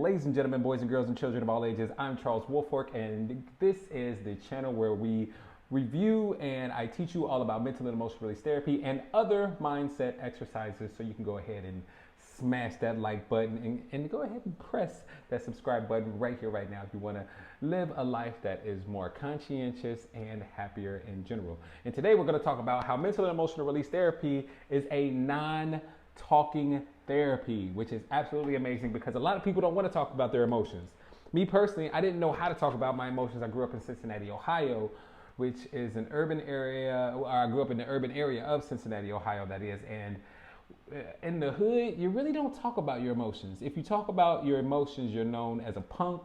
Ladies and gentlemen, boys and girls and children of all ages, I'm Charles Woolfork, and this is the channel where we review and I teach you all about mental and emotional release therapy and other mindset exercises, so you can go ahead and smash that like button and go ahead and press that subscribe button right here, right now, if you want to live a life that is more conscientious and happier in general. And today we're going to talk about how mental and emotional release therapy is a non-talking therapy, which is absolutely amazing because a lot of people don't want to talk about their emotions. Me personally, I didn't know how to talk about my emotions. I grew up in Cincinnati, Ohio, which is an urban area. I grew up in the urban area of Cincinnati, Ohio, that is. And in the hood, you really don't talk about your emotions. If you talk about your emotions, you're known as a punk.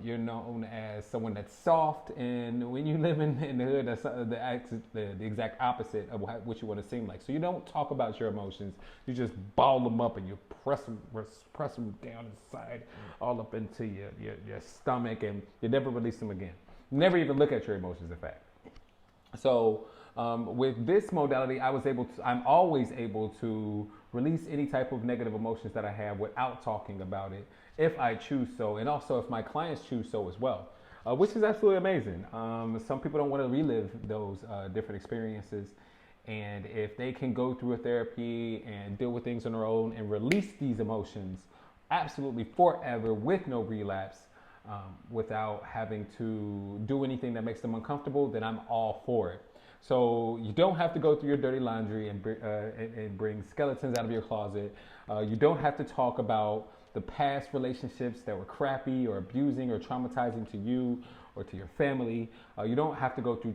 You're known as someone that's soft, and when you live in the hood, that's the exact opposite of what you want to seem like. So you don't talk about your emotions. You just ball them up and you press them down inside, all up into your stomach, and you never release them again. Never even look at your emotions, in fact. So with this modality, I'm always able to release any type of negative emotions that I have without talking about it, if I choose so, and also if my clients choose so as well, which is absolutely amazing. Some people don't want to relive those different experiences, and if they can go through a therapy and deal with things on their own and release these emotions absolutely forever with no relapse, without having to do anything that makes them uncomfortable, then I'm all for it. So you don't have to go through your dirty laundry and bring skeletons out of your closet. You don't have to talk about the past relationships that were crappy or abusing or traumatizing to you or to your family. You don't have to go through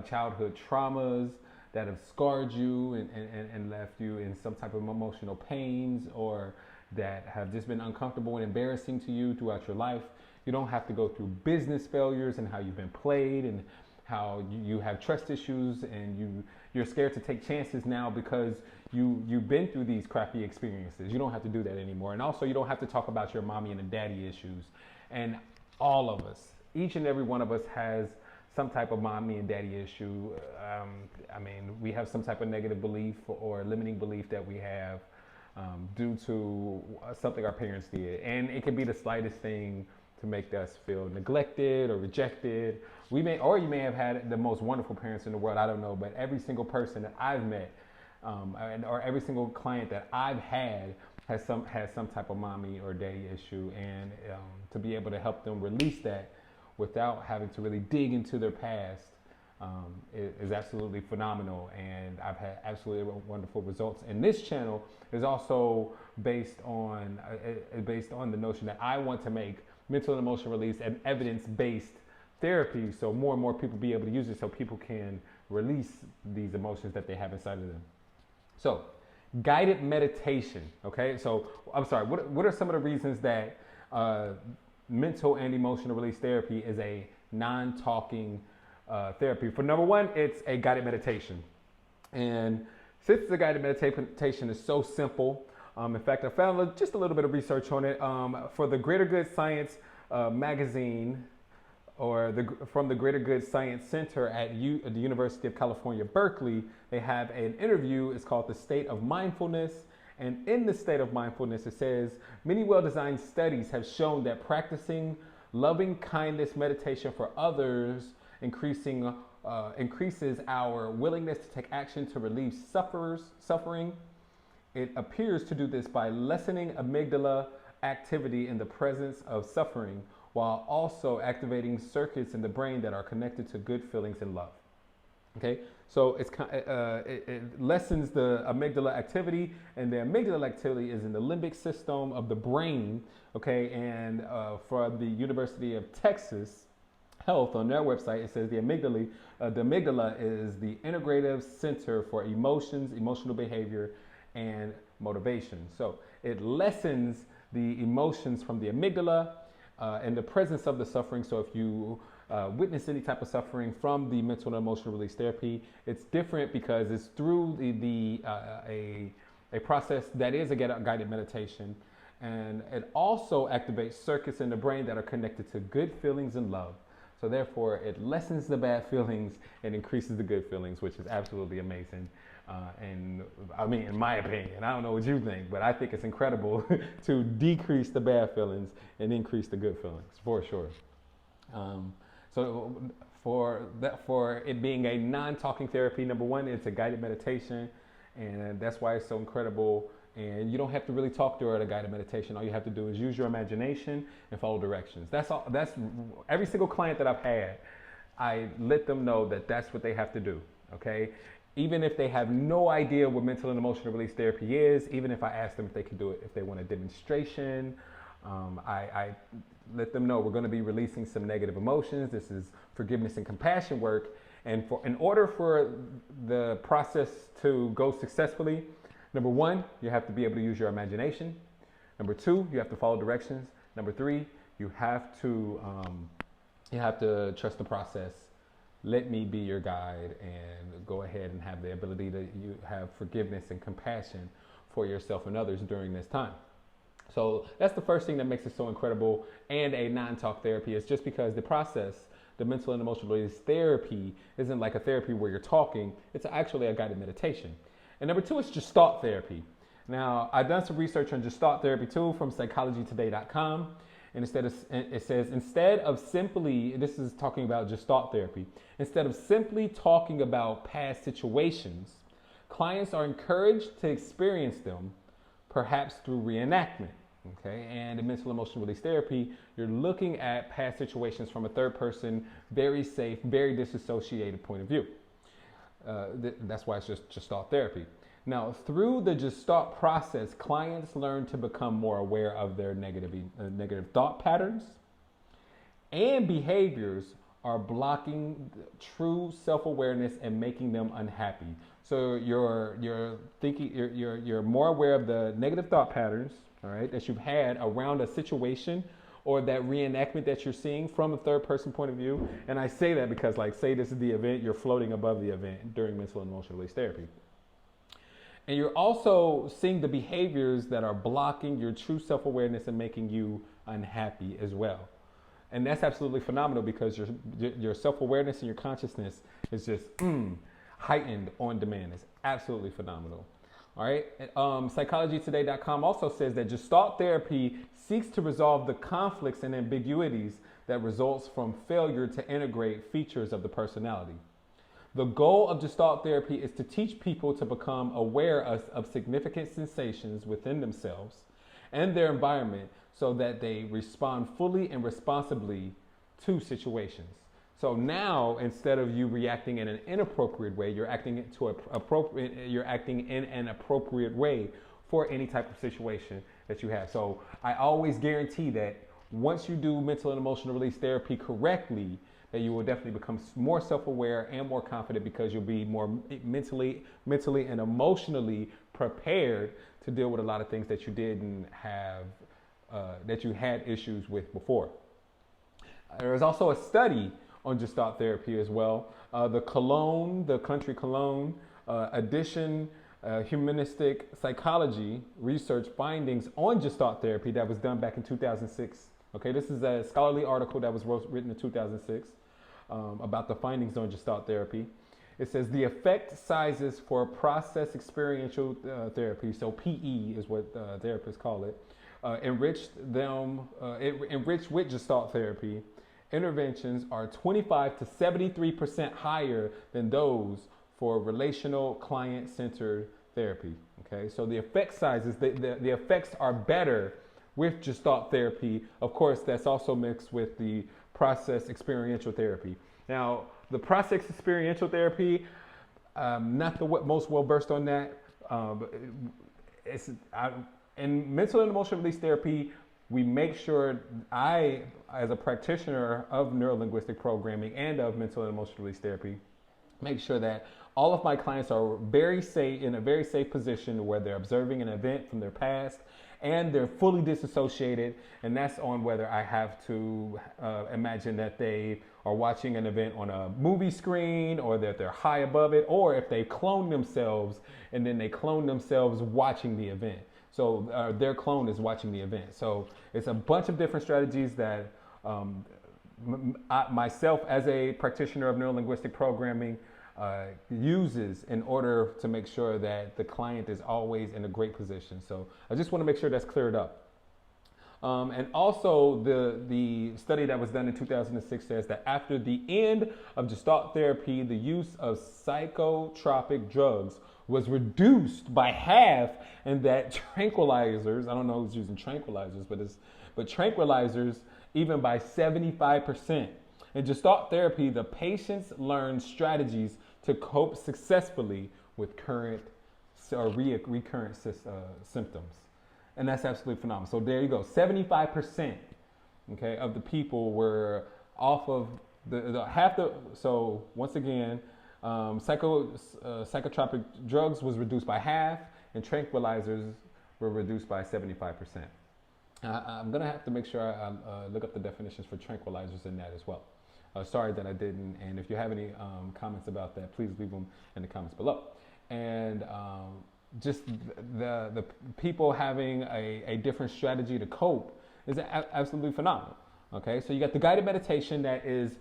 childhood traumas that have scarred you and left you in some type of emotional pains, or that have just been uncomfortable and embarrassing to you throughout your life. You don't have to go through business failures and how you've been played and how you have trust issues and you're scared to take chances now because you've been through these crappy experiences. You don't have to do that anymore. And also, you don't have to talk about your mommy and daddy issues. And all of us, each and every one of us, has some type of mommy and daddy issue. We have some type of negative belief or limiting belief that we have due to something our parents did. And it can be the slightest thing to make us feel neglected or rejected. You may have had the most wonderful parents in the world, I don't know, but every single person that I've met, or every single client that I've had has some type of mommy or daddy issue, and to be able to help them release that without having to really dig into their past is absolutely phenomenal, and I've had absolutely wonderful results. And this channel is also based on the notion that I want to make mental and emotional release and evidence-based therapy, so more and more people be able to use it so people can release these emotions that they have inside of them. So, guided meditation, okay? So, I'm sorry, what are some of the reasons that mental and emotional release therapy is a non-talking therapy? For number one, it's a guided meditation. And since the guided meditation is so simple, in fact, I found just a little bit of research on it. For the Greater Good Science magazine, from the Greater Good Science Center at the University of California, Berkeley, they have an interview. It's called The State of Mindfulness. And in the State of Mindfulness, it says, many well-designed studies have shown that practicing loving kindness meditation for others increases our willingness to take action to relieve suffering. It appears to do this by lessening amygdala activity in the presence of suffering, while also activating circuits in the brain that are connected to good feelings and love. Okay, so it lessens the amygdala activity, and the amygdala activity is in the limbic system of the brain. Okay, and for the University of Texas Health, on their website, it says the amygdala is the integrative center for emotions, emotional behavior, and motivation. So it lessens the emotions from the amygdala in the presence of the suffering. So if you witness any type of suffering from the mental and emotional release therapy, it's different because it's through a process that is a guided meditation, and it also activates circuits in the brain that are connected to good feelings and love. So therefore, it lessens the bad feelings and increases the good feelings, which is absolutely amazing. And I mean, in my opinion, I don't know what you think, but I think it's incredible to decrease the bad feelings and increase the good feelings, for sure. So for it being a non-talking therapy, number one, it's a guided meditation, and that's why it's so incredible. And you don't have to really talk during a guided meditation. All you have to do is use your imagination and follow directions. That's all. That's every single client that I've had. I let them know that that's what they have to do. Okay. Even if they have no idea what mental and emotional release therapy is, even if I ask them if they can do it, if they want a demonstration, I let them know we're going to be releasing some negative emotions. This is forgiveness and compassion work. And in order for the process to go successfully, number one, you have to be able to use your imagination. Number two, you have to follow directions. Number three, you have to trust the process. Let me be your guide and go ahead and have the ability to you have forgiveness and compassion for yourself and others during this time. So that's the first thing that makes it so incredible and a non-talk therapy is just because the process, the mental and emotional release therapy isn't like a therapy where you're talking. It's actually a guided meditation. And number two is gestalt therapy. Now, I've done some research on gestalt therapy too from psychologytoday.com. And it says, instead of simply, this is talking about gestalt therapy, instead of simply talking about past situations, clients are encouraged to experience them, perhaps through reenactment. Okay, and in mental emotional release therapy, you're looking at past situations from a third person, very safe, very disassociated point of view. That's why it's just gestalt therapy. Now, through the gestalt process, clients learn to become more aware of their negative thought patterns and behaviors are blocking true self-awareness and making them unhappy. So you're thinking, you're more aware of the negative thought patterns, all right, that you've had around a situation or that reenactment that you're seeing from a third person point of view. And I say that because, like, say this is the event, you're floating above the event during mental and emotional release therapy. And you're also seeing the behaviors that are blocking your true self-awareness and making you unhappy as well. And that's absolutely phenomenal because your self-awareness and your consciousness is just heightened on demand. It's absolutely phenomenal. All right. Psychologytoday.com also says that gestalt therapy seeks to resolve the conflicts and ambiguities that results from failure to integrate features of the personality. The goal of gestalt therapy is to teach people to become aware of significant sensations within themselves and their environment so that they respond fully and responsibly to situations. So now, instead of you reacting in an inappropriate way, you're acting in an appropriate way for any type of situation that you have. So I always guarantee that once you do mental and emotional release therapy correctly, that you will definitely become more self-aware and more confident because you'll be more mentally and emotionally prepared to deal with a lot of things that you didn't have, that you had issues with before. There is also a study on gestalt therapy as well. The country Cologne edition, humanistic psychology research findings on gestalt therapy that was done back in 2006. Okay, this is a scholarly article that was written in 2006 about the findings on gestalt therapy. It says the effect sizes for process experiential therapy, so PE is what therapists call it, enriched with gestalt therapy. Interventions are 25 to 73% higher than those for relational client-centered therapy. Okay, so the effect sizes, the effects are better with gestalt therapy. Of course, that's also mixed with the process experiential therapy. Now, the process experiential therapy, not the most well versed on that. In mental and emotional release therapy, we make sure as a practitioner of neurolinguistic programming and of mental and emotional release therapy, make sure that all of my clients are in a very safe position where they're observing an event from their past and they're fully disassociated. And that's on whether I have to imagine that they are watching an event on a movie screen or that they're high above it, or if they clone themselves and then they clone themselves watching the event. So their clone is watching the event. So it's a bunch of different strategies that myself as a practitioner of neurolinguistic programming, uses in order to make sure that the client is always in a great position. So I just want to make sure that's cleared up. And also the study that was done in 2006 says that after the end of gestalt therapy, the use of psychotropic drugs was reduced by half, and that tranquilizers, I don't know who's using tranquilizers, but tranquilizers even by 75%. In gestalt therapy, the patients learn strategies to cope successfully with current or recurrent symptoms. And that's absolutely phenomenal. So there you go. 75%, okay, of the people were off of so once again, psychotropic drugs was reduced by half, and tranquilizers were reduced by 75%. I'm going to have to make sure I look up the definitions for tranquilizers in that as well. Sorry that I didn't. And if you have any comments about that, please leave them in the comments below. And just the people having a different strategy to cope is absolutely phenomenal. Okay, so you got the guided meditation that is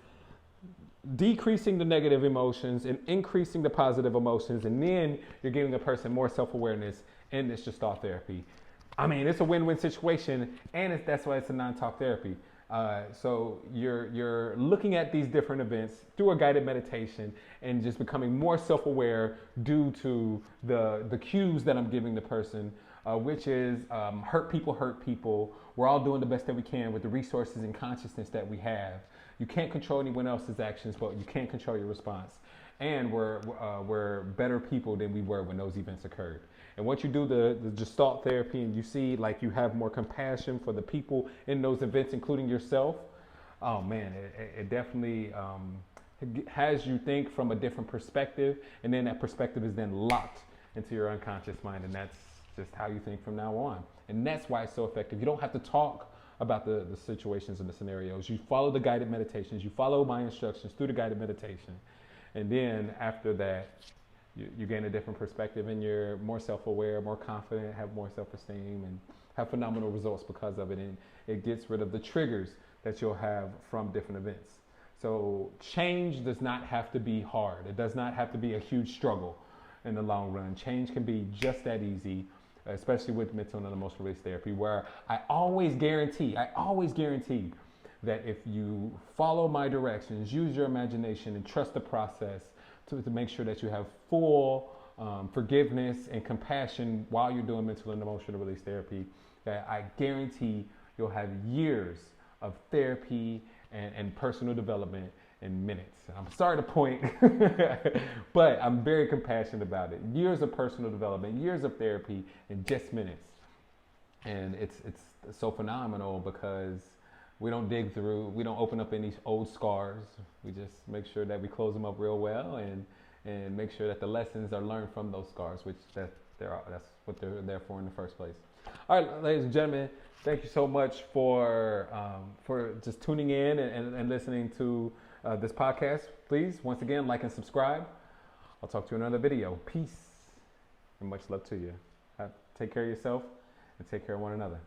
decreasing the negative emotions and increasing the positive emotions, and then you're giving a person more self-awareness in this gestalt therapy. I mean, it's a win-win situation, and that's why it's a non-talk therapy. So you're looking at these different events through a guided meditation and just becoming more self-aware due to the cues that I'm giving the person, which is hurt people. We're all doing the best that we can with the resources and consciousness that we have. You can't control anyone else's actions, but you can control your response. And we're better people than we were when those events occurred. And once you do the gestalt therapy and you see like you have more compassion for the people in those events, including yourself, oh man, it definitely has you think from a different perspective. And then that perspective is then locked into your unconscious mind. And that's just how you think from now on. And that's why it's so effective. You don't have to talk about the situations and the scenarios. You follow the guided meditations. You follow my instructions through the guided meditation. And then after that, you gain a different perspective, and you're more self-aware, more confident, have more self-esteem, and have phenomenal results because of it. And it gets rid of the triggers that you'll have from different events. So change does not have to be hard. It does not have to be a huge struggle in the long run. Change can be just that easy, especially with mental and emotional release therapy, where I always guarantee that if you follow my directions, use your imagination, and trust the process to make sure that you have full forgiveness and compassion while you're doing mental and emotional release therapy, that I guarantee you'll have years of therapy and personal development in minutes. I'm sorry to point, but I'm very compassionate about it. Years of personal development, years of therapy in just minutes. And it's so phenomenal because we don't dig through, we don't open up any old scars. We just make sure that we close them up real well and make sure that the lessons are learned from those scars, which that's what they're there for in the first place. All right, ladies and gentlemen, thank you so much for just tuning in and listening to this podcast. Please, once again, like and subscribe. I'll talk to you in another video. Peace and much love to you. Take care of yourself and take care of one another.